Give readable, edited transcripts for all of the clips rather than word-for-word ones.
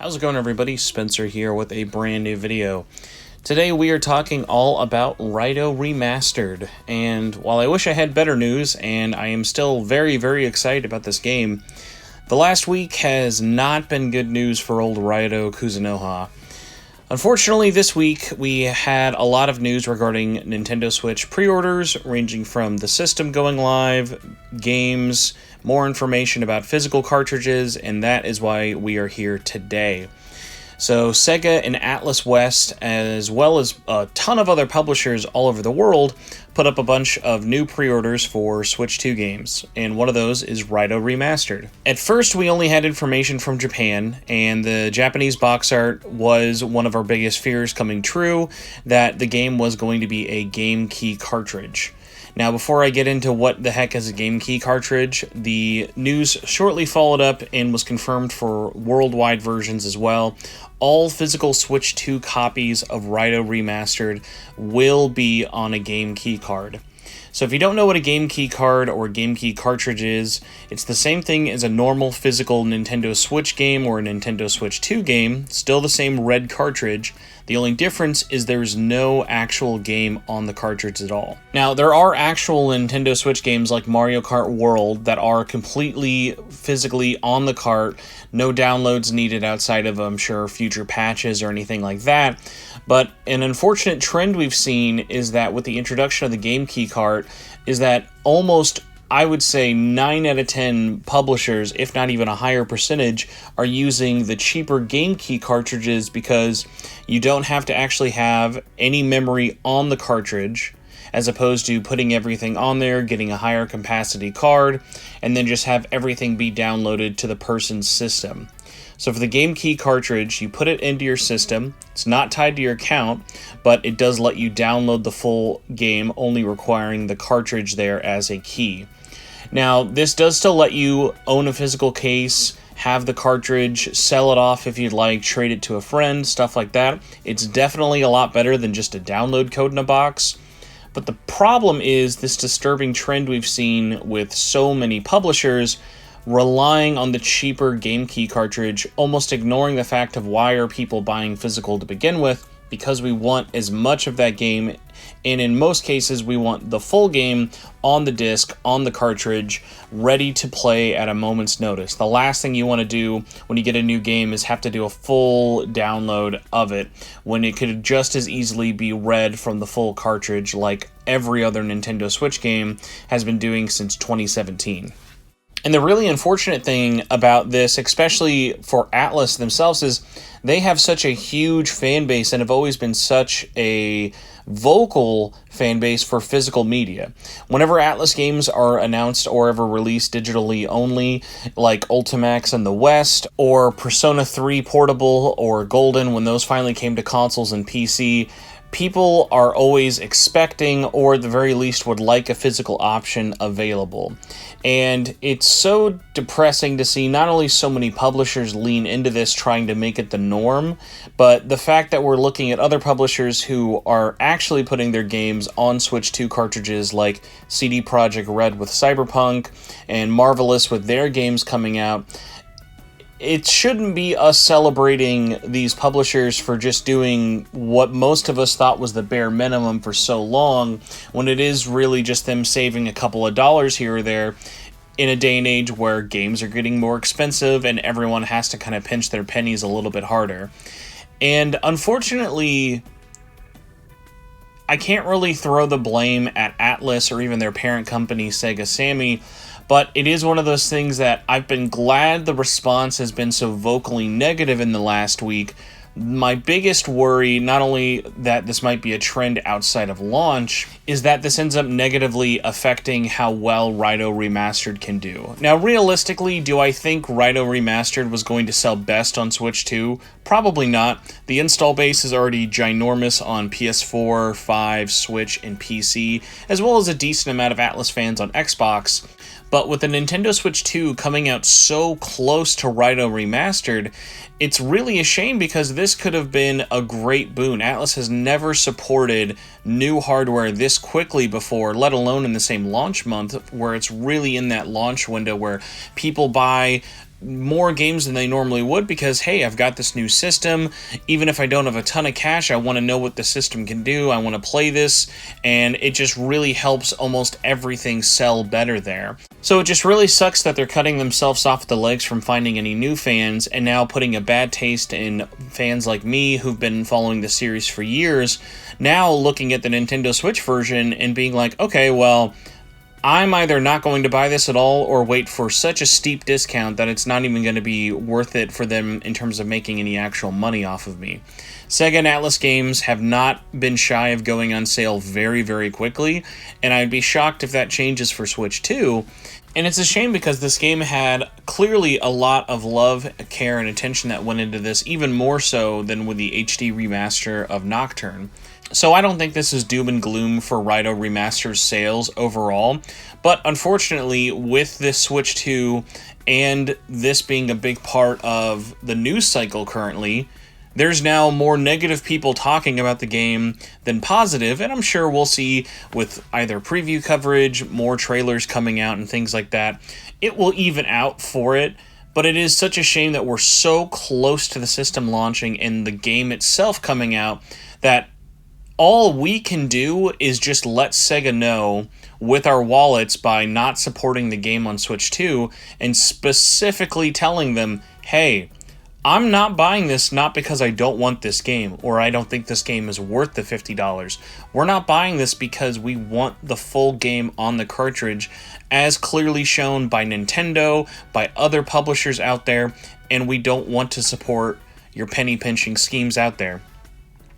How's it going, everybody? Spencer here with a brand new video. Today we are talking all about Raidou Remastered, and while I wish I had better news, and I am still very excited about this game, the last week has not been good news for old Raidou Kuzunoha. Unfortunately, this week we had a lot of news regarding Nintendo Switch pre-orders, ranging from the system going live, games, more information about physical cartridges, and that is why we are here today. So Sega and Atlus West, as well as a ton of other publishers all over the world, put up a bunch of new pre-orders for Switch 2 games, and one of those is Raidou Remastered. At first, we only had information from Japan, and the Japanese box art was one of our biggest fears coming true, that the game was going to be a game key cartridge. Now, before I get into what the heck is a game key cartridge, the news shortly followed up and was confirmed for worldwide versions as well. All physical Switch 2 copies of Raidou Remastered will be on a game key card. So if you don't know what a game key card or game key cartridge is, it's the same thing as a normal physical Nintendo Switch game or a Nintendo Switch 2 game, still the same red cartridge. The only difference is there's no actual game on the cartridge at all. Now, there are actual Nintendo Switch games like Mario Kart World that are completely physically on the cart, no downloads needed outside of, I'm sure, future patches or anything like that. But an unfortunate trend we've seen is that with the introduction of the game key card, is that almost, I would say, 9 out of 10 publishers, if not even a higher percentage, are using the cheaper game key cartridges because you don't have to actually have any memory on the cartridge, as opposed to putting everything on there, getting a higher capacity card, and then just have everything be downloaded to the person's system. So for the game key cartridge, you put it into your system. It's not tied to your account, but it does let you download the full game, only requiring the cartridge there as a key. Now, this does still let you own a physical case, have the cartridge, sell it off if you'd like, trade it to a friend, stuff like that. It's definitely a lot better than just a download code in a box. But the problem is this disturbing trend we've seen with so many publishers relying on the cheaper game key cartridge, almost ignoring the fact of why are people buying physical to begin with, because we want as much of that game, and in most cases we want the full game on the disc, on the cartridge, ready to play at a moment's notice. The last thing you want to do when you get a new game is have to do a full download of it, when it could just as easily be read from the full cartridge like every other Nintendo Switch game has been doing since 2017. And the really unfortunate thing about this, especially for Atlus themselves, is they have such a huge fan base and have always been such a vocal fan base for physical media. Whenever Atlus games are announced or ever released digitally only, like Ultimax in the West, or Persona 3 Portable or Golden, when those finally came to consoles and PC, people are always expecting, or at the very least would like, a physical option available. And it's so depressing to see not only so many publishers lean into this trying to make it the norm, but the fact that we're looking at other publishers who are actually putting their games on Switch 2 cartridges, like CD Projekt Red with Cyberpunk and Marvelous with their games coming out. It shouldn't be us celebrating these publishers for just doing what most of us thought was the bare minimum for so long, when it is really just them saving a couple of dollars here or there in a day and age where games are getting more expensive and everyone has to kind of pinch their pennies a little bit harder. And unfortunately, I can't really throw the blame at Atlus or even their parent company, Sega Sammy, but it is one of those things that I've been glad the response has been so vocally negative in the last week. My biggest worry, not only that this might be a trend outside of launch, is that this ends up negatively affecting how well Raidou Remastered can do. Now, realistically, do I think Raidou Remastered was going to sell best on Switch 2? Probably not. The install base is already ginormous on PS4, 5, Switch, and PC, as well as a decent amount of Atlus fans on Xbox. But with the Nintendo Switch 2 coming out so close to Raidou Remastered, it's really a shame because this could have been a great boon. Atlus has never supported new hardware this quickly before, let alone in the same launch month, where it's really in that launch window where people buy more games than they normally would because, hey, I've got this new system. Even if I don't have a ton of cash, I want to know what the system can do. I want to play this, and it just really helps almost everything sell better there. So it just really sucks that they're cutting themselves off the legs from finding any new fans and now putting a bad taste in fans like me who've been following the series for years, now looking at the Nintendo Switch version and being like, okay, well, I'm either not going to buy this at all or wait for such a steep discount that it's not even going to be worth it for them in terms of making any actual money off of me. Sega and Atlus games have not been shy of going on sale very, very quickly, and I'd be shocked if that changes for Switch 2. And it's a shame because this game had clearly a lot of love, care, and attention that went into this, even more so than with the HD remaster of Nocturne. So I don't think this is doom and gloom for Raidou Remastered's sales overall, but unfortunately with this Switch 2 and this being a big part of the news cycle currently, there's now more negative people talking about the game than positive, and I'm sure we'll see with either preview coverage, more trailers coming out, and things like that, it will even out for it. But it is such a shame that we're so close to the system launching and the game itself coming out that all we can do is just let Sega know with our wallets by not supporting the game on Switch 2 and specifically telling them, hey, I'm not buying this not because I don't want this game or I don't think this game is worth the $50. We're not buying this because we want the full game on the cartridge as clearly shown by Nintendo, by other publishers out there, and we don't want to support your penny pinching schemes out there.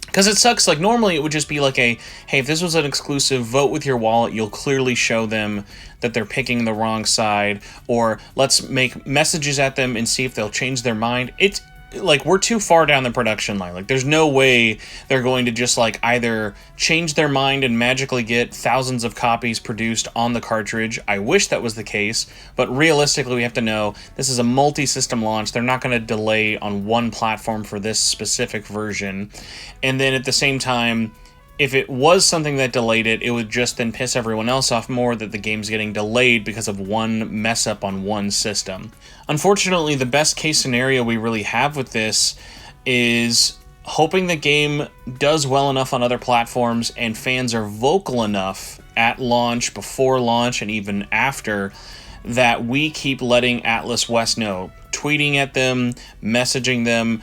Because it sucks, like normally it would just be like a, hey, if this was an exclusive, vote with your wallet, you'll clearly show them that they're picking the wrong side, or let's make messages at them and see if they'll change their mind. It's like we're too far down the production line. Like there's no way they're going to just like either change their mind and magically get thousands of copies produced on the cartridge. I wish that was the case, but realistically we have to know this is a multi-system launch. They're not going to delay on one platform for this specific version. And then at the same time, if it was something that delayed it, it would just then piss everyone else off more that the game's getting delayed because of one mess up on one system. Unfortunately, the best case scenario we really have with this is hoping the game does well enough on other platforms and fans are vocal enough at launch, before launch, and even after that we keep letting Atlus West know, tweeting at them, messaging them,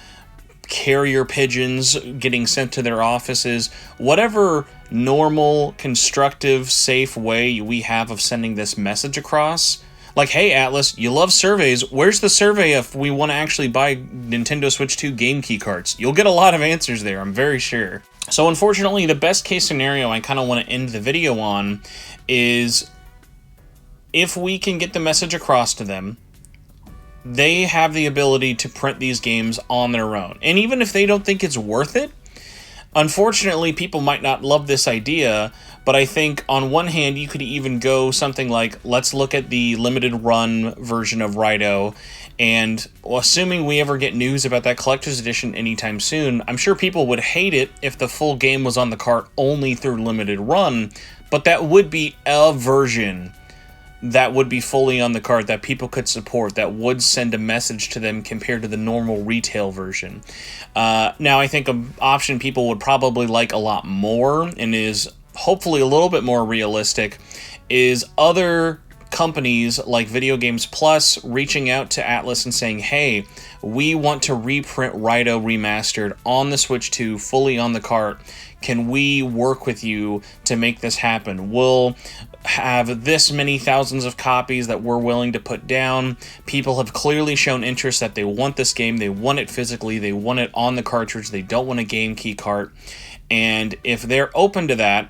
carrier pigeons getting sent to their offices, whatever normal, constructive, safe way we have of sending this message across. Like, hey, Atlus, you love surveys. Where's the survey if we want to actually buy Nintendo Switch 2 game key cards? You'll get a lot of answers there, I'm very sure. So unfortunately, the best case scenario I kind of want to end the video on is if we can get the message across to them, they have the ability to print these games on their own. And even if they don't think it's worth it, unfortunately, people might not love this idea, but I think on one hand, you could even go something like, let's look at the limited run version of Raidou, and assuming we ever get news about that collector's edition anytime soon, I'm sure people would hate it if the full game was on the cart only through limited run, but that would be a version that would be fully on the cart that people could support, that would send a message to them compared to the normal retail version. Now, I think an option people would probably like a lot more and is hopefully a little bit more realistic is other companies like Video Games Plus reaching out to Atlus and saying, hey, we want to reprint Raidou Remastered on the Switch 2, fully on the cart. Can we work with you to make this happen? We'll have this many thousands of copies that we're willing to put down. People have clearly shown interest that they want this game. They want it physically. They want it on the cartridge. They don't want a game key cart. And if they're open to that,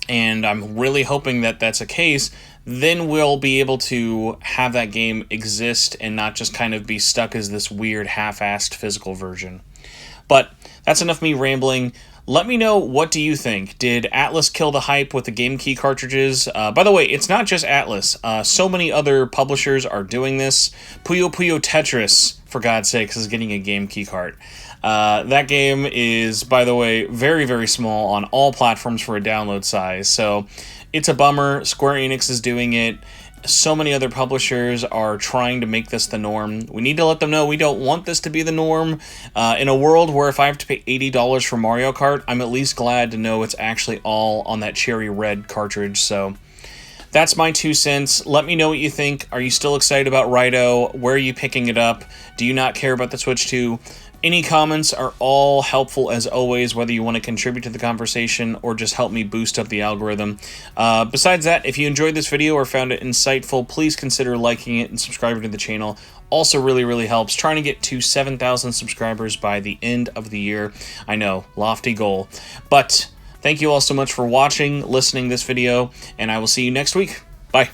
and I'm really hoping that that's a case, then we'll be able to have that game exist and not just kind of be stuck as this weird half-assed physical version. But that's enough me rambling. Let me know, what do you think? Did Atlus kill the hype with the game key cartridges? By the way, it's not just Atlus. So many other publishers are doing this. Puyo Puyo Tetris, for God's sakes, is getting a game key cart. That game is, by the way, very, very small on all platforms for a download size. So it's a bummer. Square Enix is doing it. so many other publishers are trying to make this the norm. We need to let them know we don't want this to be the norm. In a world where if I have to pay $80 for Mario Kart, I'm at least glad to know it's actually all on that cherry red cartridge. So that's my 2 cents. Let me know what you think. Are you still excited about Raidou? Where are you picking it up? Do you not care about the Switch 2? Any comments are all helpful as always, whether you want to contribute to the conversation or just help me boost up the algorithm. Besides that, if you enjoyed this video or found it insightful, please consider liking it and subscribing to the channel. Also really helps. Trying to get to 7,000 subscribers by the end of the year. I know, lofty goal. But thank you all so much for watching, listening this video, and I will see you next week. Bye.